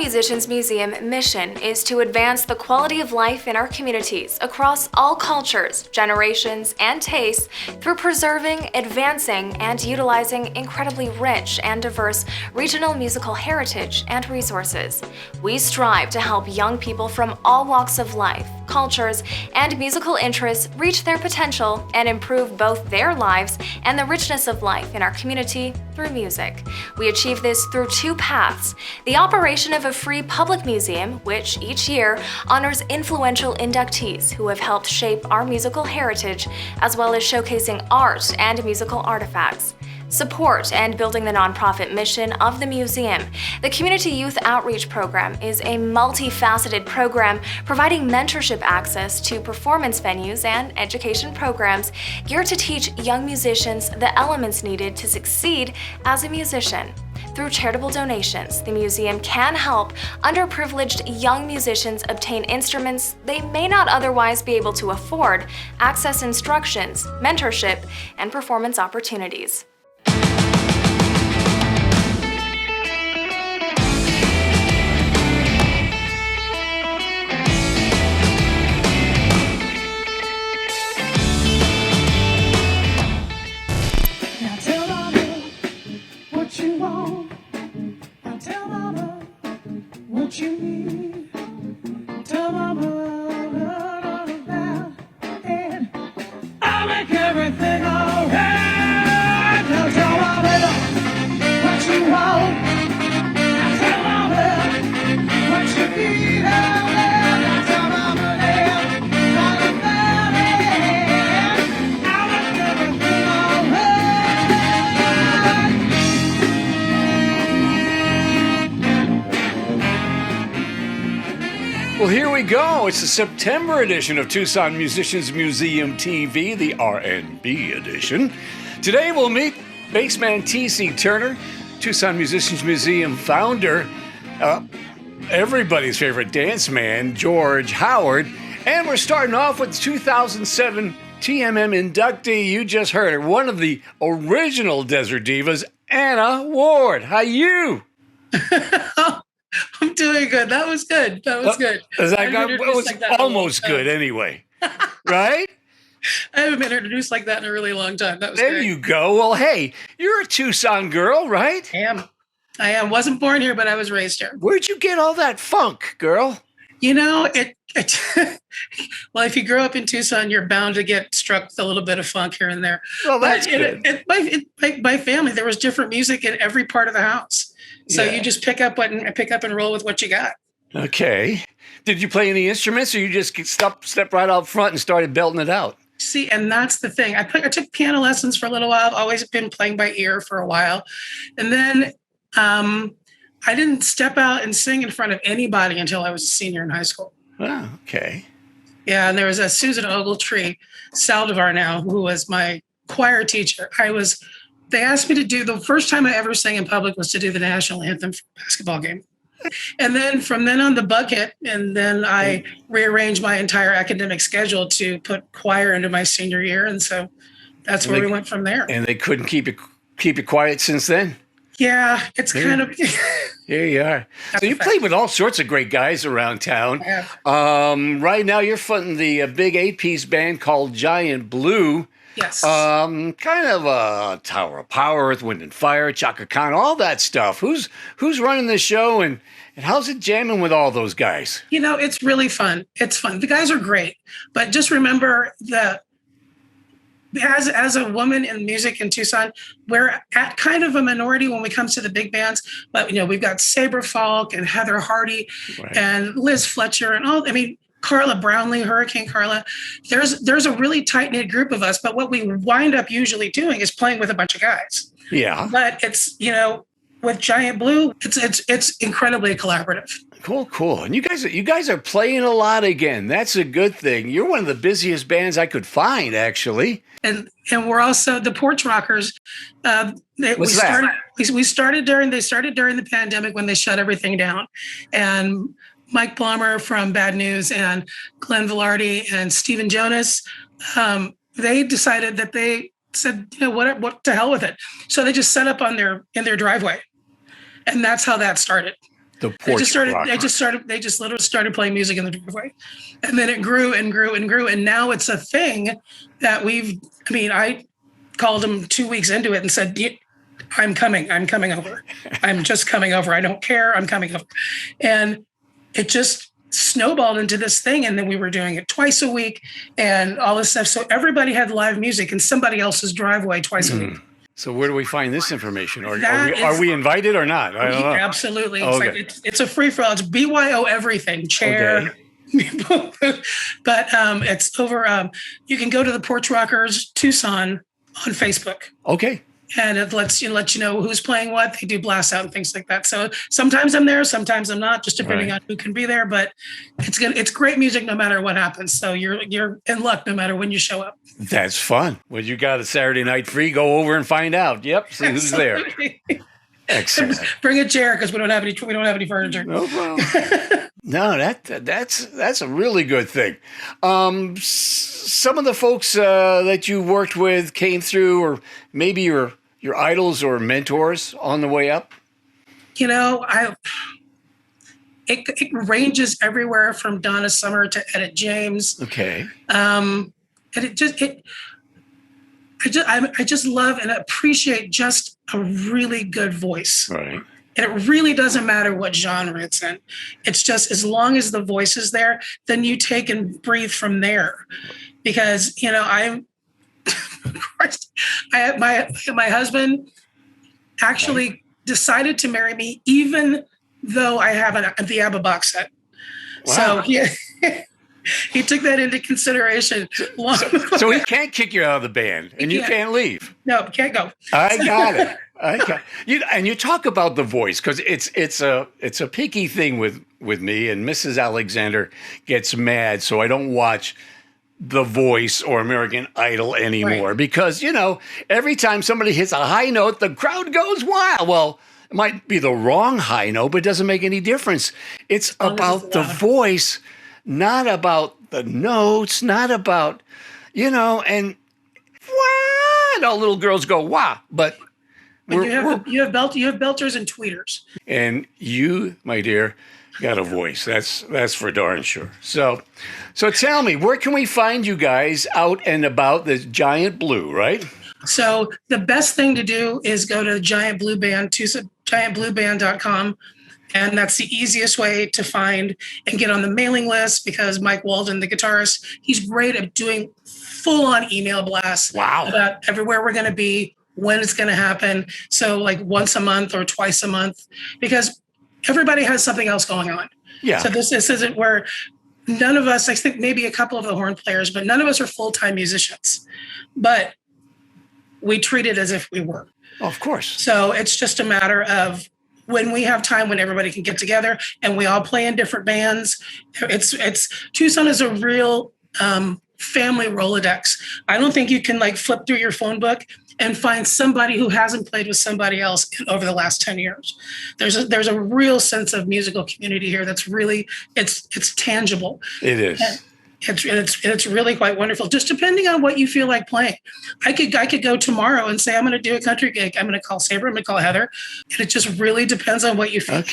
Musicians Museum mission is to advance the quality of life in our communities across all cultures, generations, and tastes through preserving, advancing, and utilizing incredibly rich and diverse regional musical heritage and resources. We strive to help young people from all walks of life, cultures, and musical interests reach their potential and improve both their lives and the richness of life in our community through music. We achieve this through two paths: the operation of a free public museum, which each year honors influential inductees who have helped shape our musical heritage, as well as showcasing art and musical artifacts. Support and building the nonprofit mission of the museum. The Community Youth Outreach Program is a multifaceted program providing mentorship access to performance venues and education programs geared to teach young musicians the elements needed to succeed as a musician. Through charitable donations, the museum can help underprivileged young musicians obtain instruments they may not otherwise be able to afford, access instructions, mentorship, and performance opportunities. What you need, tell mama all about it. I'll make everything alright. Now tell mama what you want. Now tell mama what you need. Now tell mama all about it. I'll make everything alright. Well, here we go. It's the September edition of Tucson Musicians Museum TV, the R&B edition. Today we'll meet bassman T.C. Turner, Tucson Musicians Museum founder, everybody's favorite dance man, George Howard, and we're starting off with 2007 TMM inductee. You just heard her, one of the original Desert Divas, Anna Warr. How you? I'm doing good. That was good. That was good. It was like that almost good anyway, right? I haven't been introduced like that in a really long time. That was There great. you go. Well, hey, you're a Tucson girl, right? I am. Wasn't born here, but I was raised here. Where'd you get all that funk, girl? You know, well, if you grow up in Tucson, you're bound to get struck with a little bit of funk here and there. Well, that's good. My family, there was different music in every part of the house. So Yeah. you just pick up and roll with what you got. Okay. Did you play any instruments, or you just step right out front and started belting it out? See, and that's the thing. I took piano lessons for a little while. I've always been playing by ear for a while. And then I didn't step out and sing in front of anybody until I was a senior in high school. Oh, okay. Yeah, and there was a Susan Ogletree Saldivar now, who was my choir teacher. They asked me to do, the first time I ever sang in public was to do the national anthem for a basketball game. And then from then on, the bug hit, and then I rearranged my entire academic schedule to put choir into my senior year, and so that's where we went from there. And they couldn't keep you quiet since then? Yeah, it's kind of... Here you are. So you played with all sorts of great guys around town. Right now you're fronting the big 8-piece band called Giant Blue. Yes. Kind of a Tower of Power, Earth, Wind and Fire, Chaka Khan, all that stuff. Who's running the show, and how's it jamming with all those guys? You know, it's really fun. It's fun. The guys are great, but just remember that as a woman in music in Tucson, we're at kind of a minority when we come to the big bands. But we've got Sabre Falk and Heather Hardy and Liz Fletcher and all. I mean, Carla Brownlee, Hurricane Carla. There's a really tight-knit group of us, but what we wind up usually doing is playing with a bunch of guys. Yeah. But it's, with Giant Blue, it's incredibly collaborative. Cool. And you guys are playing a lot again. That's a good thing. You're one of the busiest bands I could find, actually. And we're also the Porch Rockers. We started during the pandemic when they shut everything down, and Mike Blommer from Bad News and Glenn Velarde and Stephen Jonas, they decided that they said, what to hell with it. So they just set up in their driveway. And that's how that started. The porch rocker. They just literally started playing music in the driveway, and then it grew and grew and grew, and now it's a thing that I called them 2 weeks into it and said, I'm coming over. I'm just coming over. I don't care. I'm coming over. And it just snowballed into this thing. And then we were doing it twice a week and all this stuff. So everybody had live music in somebody else's driveway twice a week. So where do we find this information? Are we invited or not? I don't know. Absolutely. Okay. It's a free-for-all. It's BYO everything. Chair. Okay. But it's over. You can go to the Porch Rockers Tucson on Facebook. Okay. And it let you know who's playing what. They do blast out and things like that. So sometimes I'm there, sometimes I'm not, just depending on who can be there. But it's great music no matter what happens. So you're in luck no matter when you show up. That's fun. When you got a Saturday night free, go over and find out. Yep, see who's there. Excellent. Bring a chair because we don't have any furniture. No problem. No, that's a really good thing. Some of the folks that you worked with came through, or maybe your idols or mentors on the way up. It ranges everywhere from Donna Summer to Edith James. Okay. And I just love and appreciate just a really good voice. Right. And it really doesn't matter what genre it's in. It's just as long as the voice is there, then you take and breathe from there. Because, my husband actually decided to marry me, even though I have the ABBA box set. Wow. So he took that into consideration. So he can't kick you out of the band, and you can't leave. No, can't go. I got it. And you talk about the voice because it's a picky thing with me, and Mrs. Alexander gets mad, so I don't watch The Voice or American Idol anymore because every time somebody hits a high note, the crowd goes wild. Well, it might be the wrong high note, but it doesn't make any difference. It's about the voice, not about the notes, not about and what all little girls go wah, but. You have belters and tweeters. And you, my dear, got a voice. That's for darn sure. So tell me, where can we find you guys out and about the Giant Blue, right? So the best thing to do is go to Giant Blue Band, giantblueband.com. And that's the easiest way to find and get on the mailing list because Mike Walden, the guitarist, he's great at doing full-on email blasts about everywhere we're going to be, when it's going to happen. So like once a month or twice a month, because everybody has something else going on. Yeah. So this isn't where none of us, I think maybe a couple of the horn players, but none of us are full-time musicians, but we treat it as if we were. Of course. So it's just a matter of when we have time, when everybody can get together and we all play in different bands. Tucson is a real family Rolodex. I don't think you can flip through your phone book and find somebody who hasn't played with somebody else over the last 10 years. There's a real sense of musical community here that's really, it's tangible. It is. And it's really quite wonderful, just depending on what you feel like playing. I could go tomorrow and say, I'm going to do a country gig. I'm going to call Sabre, I'm going to call Heather. And it just really depends on what you feel like.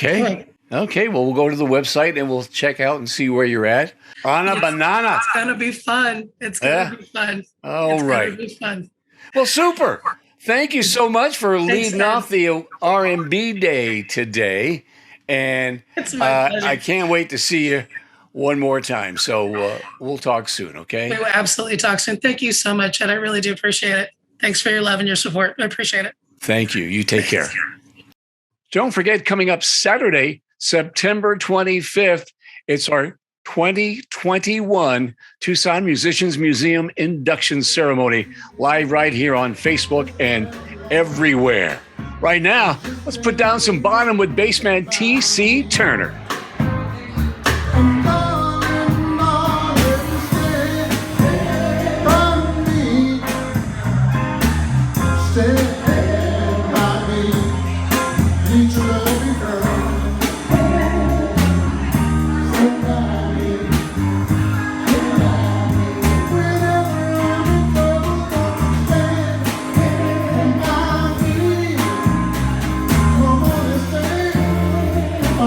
Okay, well, we'll go to the website and we'll check out and see where you're at. On a banana. It's going to be fun. It's going to be fun. All right. It's going to be fun. Well, super. Thank you so much for leading off the R&B Day today. And I can't wait to see you one more time. So we'll talk soon, okay? We will absolutely talk soon. Thank you so much, and I really do appreciate it. Thanks for your love and your support. I appreciate it. Thank you. You take care. Don't forget, coming up Saturday, September 25th, it's our 2021 Tucson Musicians Museum Induction Ceremony, live right here on Facebook and everywhere. Right now, let's put down some bottom with bassman T.C. Turner.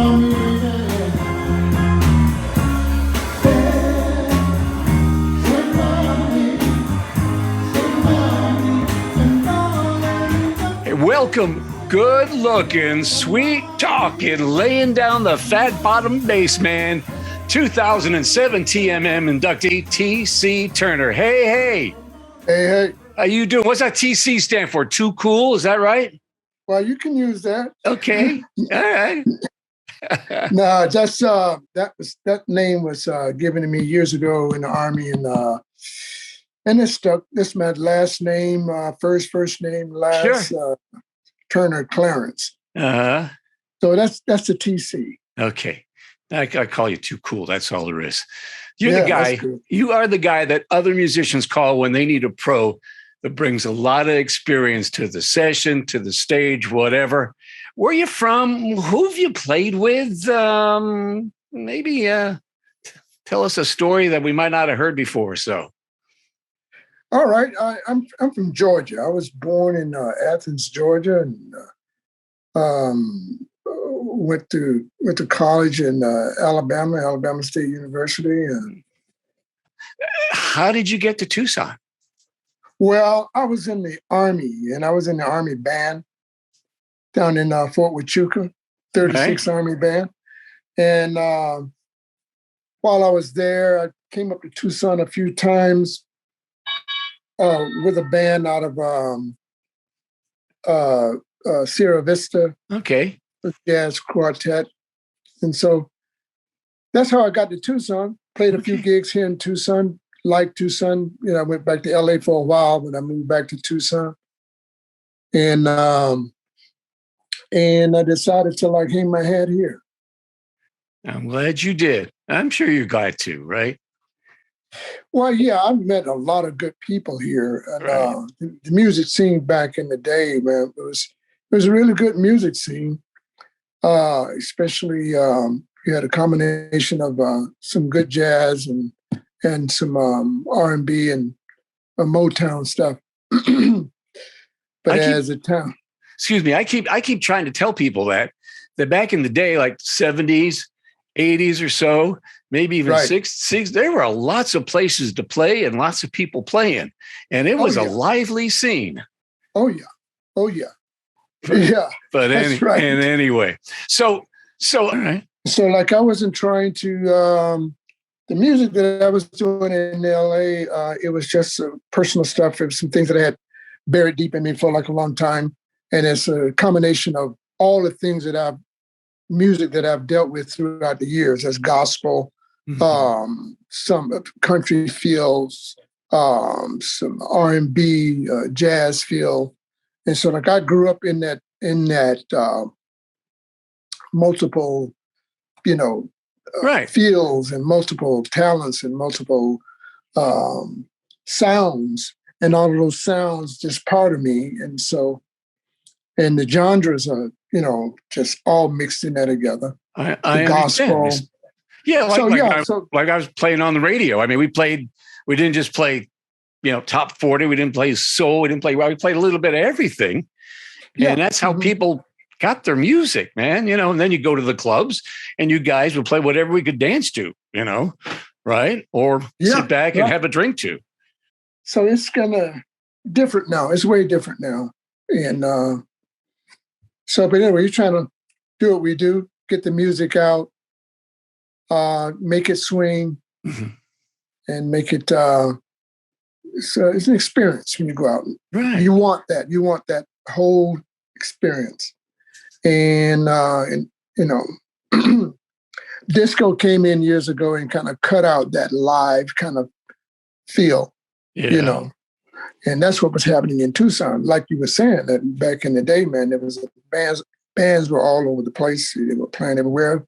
I'm welcome good-looking, sweet-talking, laying down the fat-bottom bass man, 2007 TMM inductee, T.C. Turner. Hey. Hey. How you doing? What's that TC stand for? Too cool? Is that right? Well, you can use that. Okay. All right. No, that's that name was given to me years ago in the Army, and it stuck. This is my last name, first name, last Turner Clarence. Uh-huh. So that's the TC. Okay. I call you too cool. That's all there is. You're Yeah, the guy. that's good. You are the guy that other musicians call when they need a pro that brings a lot of experience to the session, to the stage, whatever. Where are you from? Who have you played with? Maybe tell us a story that we might not have heard before. So, All right, I'm from Georgia. I was born in Athens, Georgia, and went to college in Alabama State University. And how did you get to Tucson? well, I was in the Army, and I was in the Army band down in Fort Huachuca, 36th Army Band. And while I was there, I came up to Tucson a few times with a band out of Sierra Vista. Okay. A jazz quartet. And so that's how I got to Tucson. Played a few gigs here in Tucson, liked Tucson. I went back to LA for a while, but I moved back to Tucson. And I decided to hang my hat here. I'm glad you did. I'm sure you're glad too, right? Well, yeah, I've met a lot of good people here. And the music scene back in the day, man, it was a really good music scene. Especially you had a combination of some good jazz and some R&B and Motown stuff. But as a town, excuse me, I keep trying to tell people that back in the day, like 70s, 80s or so, maybe even 60s, there were lots of places to play and lots of people playing, and it was a lively scene. Oh yeah. Yeah, but anyway, so all right. So I wasn't trying to the music that I was doing in LA. It was just personal stuff. It was some things that I had buried deep in me for a long time, and it's a combination of all the things music that I've dealt with throughout the years, as gospel, some country feels, some R&B, jazz feel. And so I grew up in that multiple, fields and multiple talents and multiple sounds, and all of those sounds just part of me. And so, and the genres are, just all mixed in there together. I gospel. Understand. Yeah, like I was playing on the radio. I mean, we didn't just play top 40. We didn't play soul. We played a little bit of everything. Yeah. And that's how people got their music, man. And then you go to the clubs and you guys would play whatever we could dance to, right? Or sit back and have a drink to. So it's kind of different now. It's way different now. And but anyway, you're trying to do what we do, get the music out, make it swing, and make it it's an experience when you go out. Right. You want that whole experience. And disco came in years ago and kind of cut out that live kind of feel, and that's what was happening in Tucson. Like you were saying, that back in the day, man, there was bands were all over the place. They were playing everywhere.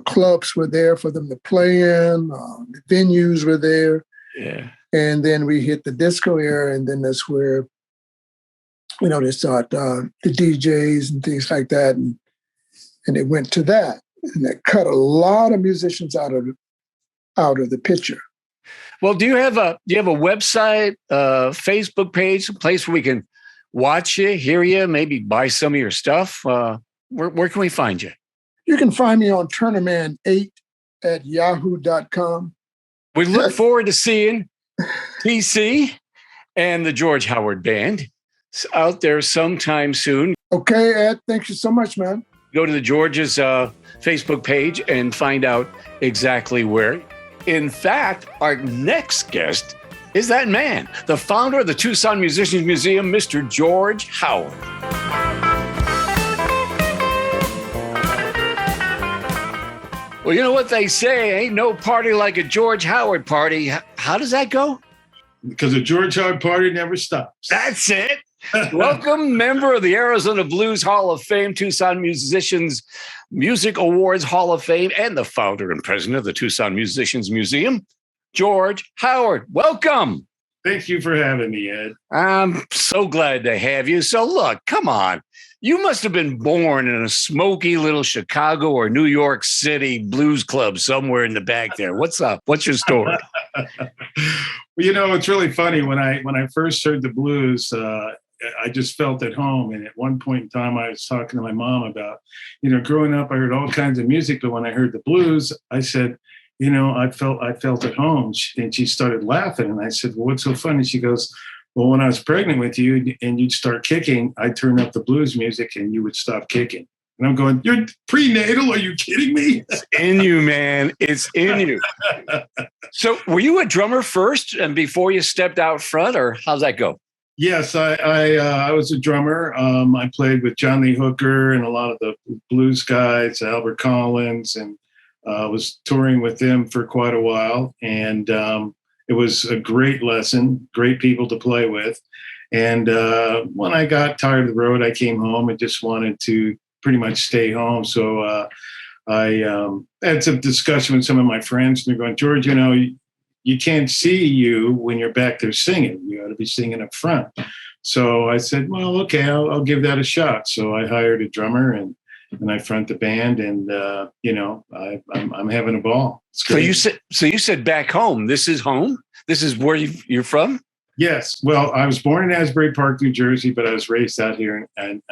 Clubs were there for them to play in. The venues were there. Yeah. And then we hit the disco era, and then that's where, they start the DJs and things like that, and they went to that, and that cut a lot of musicians out of the picture. Well, do you have a website, Facebook page, a place where we can watch you, hear you, maybe buy some of your stuff? Where can we find you? You can find me on turnerman8@yahoo.com. We look forward to seeing TC and the George Howard Band out there sometime soon. Okay, Ed, thank you so much, man. Go to the George's Facebook page and find out exactly where. In fact, our next guest is that man, the founder of the Tucson Musicians Museum, Mr. George Howard. Well, you know what they say, ain't no party like a George Howard party. How does that go? Because a George Howard party never stops. That's it. Welcome, member of the Arizona Blues Hall of Fame, Tucson Musicians Music Awards Hall of Fame, and the founder and president of the Tucson Musicians Museum, George Howard. Welcome. Thank you for having me, Ed. I'm so glad to have you. So look, come on. You must have been born in a smoky little Chicago or New York City blues club somewhere in the back there. What's up? What's your story? Well, you know, it's really funny. When I first heard the blues, I just felt at home. And at one point in time, I was talking to my mom about, you know, growing up, I heard all kinds of music. But when I heard the blues, I said, you know, I felt at home. And she started laughing. And I said, well, what's so funny? She goes, well, when I was pregnant with you and you'd start kicking, I'd turn up the blues music and you would stop kicking. And I'm going, you're prenatal? Are you kidding me? It's in you, man. It's in you. So were you a drummer first and before you stepped out front, or how's that go? Yes, I was a drummer. I played with John Lee Hooker and a lot of the blues guys, Albert Collins, and was touring with them for quite a while. And it was a great lesson, great people to play with. And when I got tired of the road, I came home and just wanted to pretty much stay home. So I had some discussion with some of my friends, and they're going, George, you know, you can't see you when you're back there singing. You ought to be singing up front. So I said, well, okay, I'll give that a shot. So I hired a drummer and I front the band, and you know, I'm having a ball. So you said back home. This is home. This is where you're from. Yes. Well, I was born in Asbury Park, New Jersey, but I was raised out here in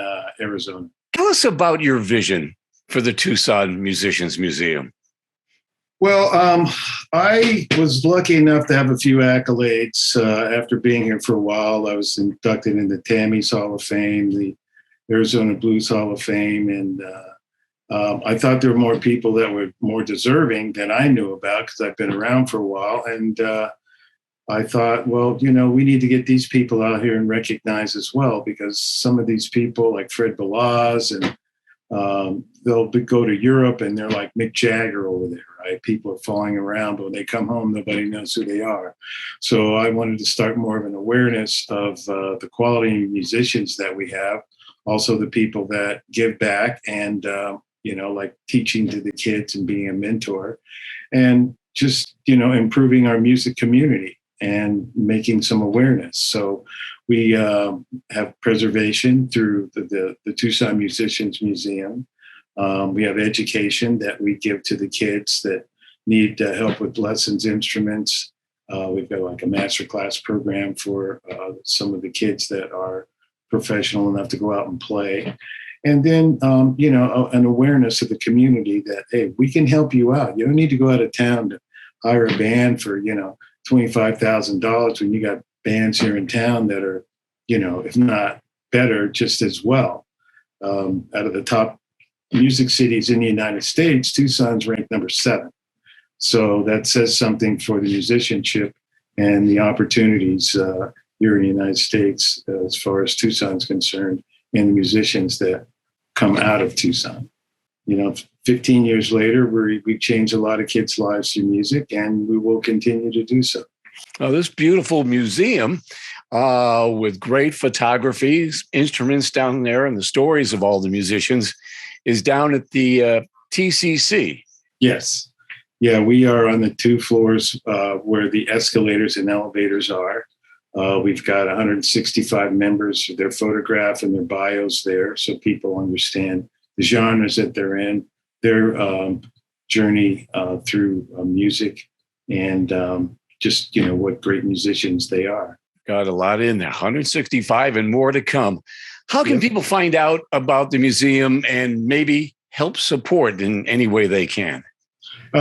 Arizona. Tell us about your vision for the Tucson Musicians Museum. Well, I was lucky enough to have a few accolades after being here for a while. I was inducted into Tammy's Hall of Fame, the Arizona Blues Hall of Fame, and I thought there were more people that were more deserving than I knew about because I've been around for a while. And I thought, well, you know, we need to get these people out here and recognized as well, because some of these people like Fred Balaz and they'll go to Europe and they're like Mick Jagger over there, right? People are falling around, but when they come home, nobody knows who they are. So I wanted to start more of an awareness of the quality of musicians that we have, also the people that give back and, you know, like teaching to the kids and being a mentor, and just, you know, improving our music community and making some awareness. So we have preservation through the Tucson Musicians Museum. We have education that we give to the kids that need help with lessons, instruments. We've got like a masterclass program for some of the kids that are professional enough to go out and play. And then, you know, an awareness of the community that, hey, we can help you out. You don't need to go out of town to hire a band for, you know, $25,000 when you got bands here in town that are, you know, if not better, just as well. Out of the top music cities in the United States, Tucson's ranked number 7. So that says something for the musicianship and the opportunities here in the United States as far as Tucson's concerned, and the musicians that come out of Tucson. You know, 15 years later, we've changed a lot of kids' lives through music, and we will continue to do so. Oh, this beautiful museum with great photographies, instruments down there, and the stories of all the musicians is down at the TCC. Yes. Yeah, we are on the 2 floors where the escalators and elevators are. We've got 165 members, their photograph and their bios there, so people understand the genres that they're in, their journey through music, and just, you know, what great musicians they are. Got a lot in there, 165 and more to come. How can people find out about the museum and maybe help support in any way they can?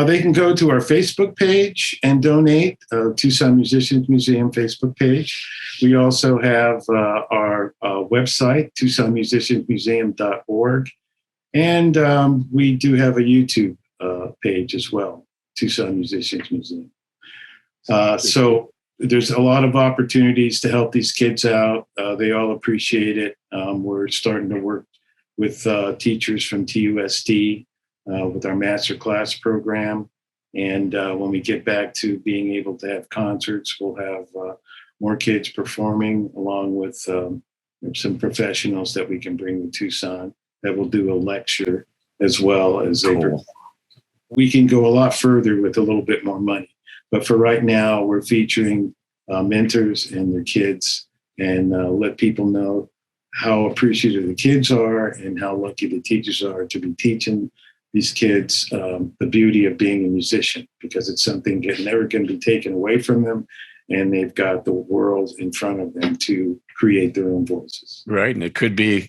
They can go to our Facebook page and donate, Tucson Musicians Museum Facebook page. We also have our website, TucsonMusiciansMuseum.org. And we do have a YouTube page as well, Tucson Musicians Museum. So there's a lot of opportunities to help these kids out. They all appreciate it. We're starting to work with teachers from TUSD with our master class program. And when we get back to being able to have concerts, we'll have more kids performing along with some professionals that we can bring to Tucson that will do a lecture as well as they perform. We can go a lot further with a little bit more money. But for right now, we're featuring mentors and their kids and let people know how appreciative the kids are and how lucky the teachers are to be teaching these kids the beauty of being a musician, because it's something that never can be taken away from them. And they've got the world in front of them to create their own voices. Right. And it could be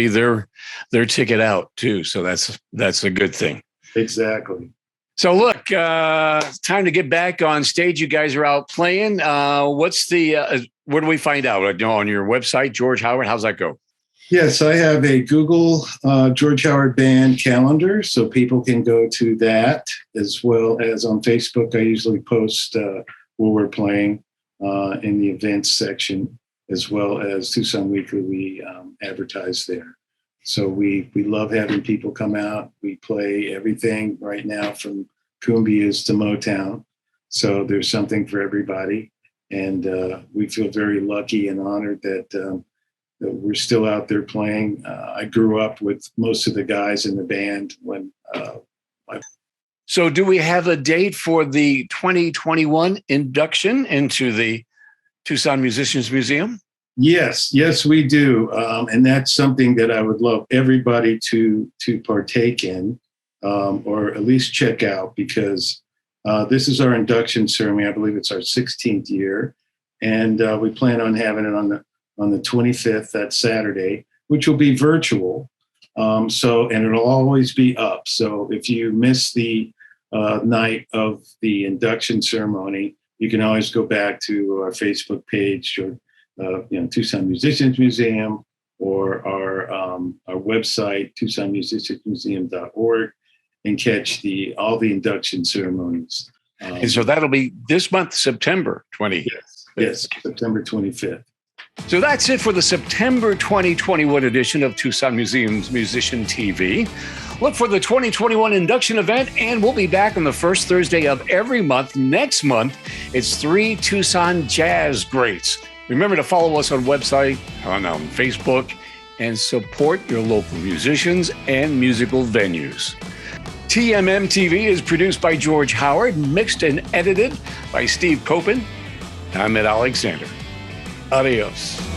their ticket out too. So that's a good thing. Exactly. So look, it's time to get back on stage. You guys are out playing. What's the, where do we find out? On your website, George Howard, how's that go? Yes, I have a Google George Howard Band calendar, so people can go to that, as well as on Facebook. I usually post where we're playing in the events section, as well as Tucson Weekly. We advertise there. So we love having people come out. We play everything right now from cumbias to Motown. So there's something for everybody. And we feel very lucky and honored that we're still out there playing. I grew up with most of the guys in the band when So do we have a date for the 2021 induction into the Tucson Musicians Museum? Yes, we do. And that's something that I would love everybody to partake in, or at least check out, because this is our induction ceremony. I believe it's our 16th year. And we plan on having it on the 25th, that Saturday, which will be virtual. And it'll always be up. So if you miss the night of the induction ceremony, you can always go back to our Facebook page or Tucson Musicians Museum, or our website, TucsonMusiciansMuseum.org, and catch all the induction ceremonies. And so that'll be this month, September 20th. Yes, September 25th. So that's it for the September 2021 edition of Tucson Museum's Musician TV. Look for the 2021 induction event, and we'll be back on the first Thursday of every month. Next month, it's 3 Tucson jazz greats. Remember to follow us on website, on Facebook, and support your local musicians and musical venues. TMM TV is produced by George Howard, mixed and edited by Steve Copen. I'm Ed Alexander. Adios.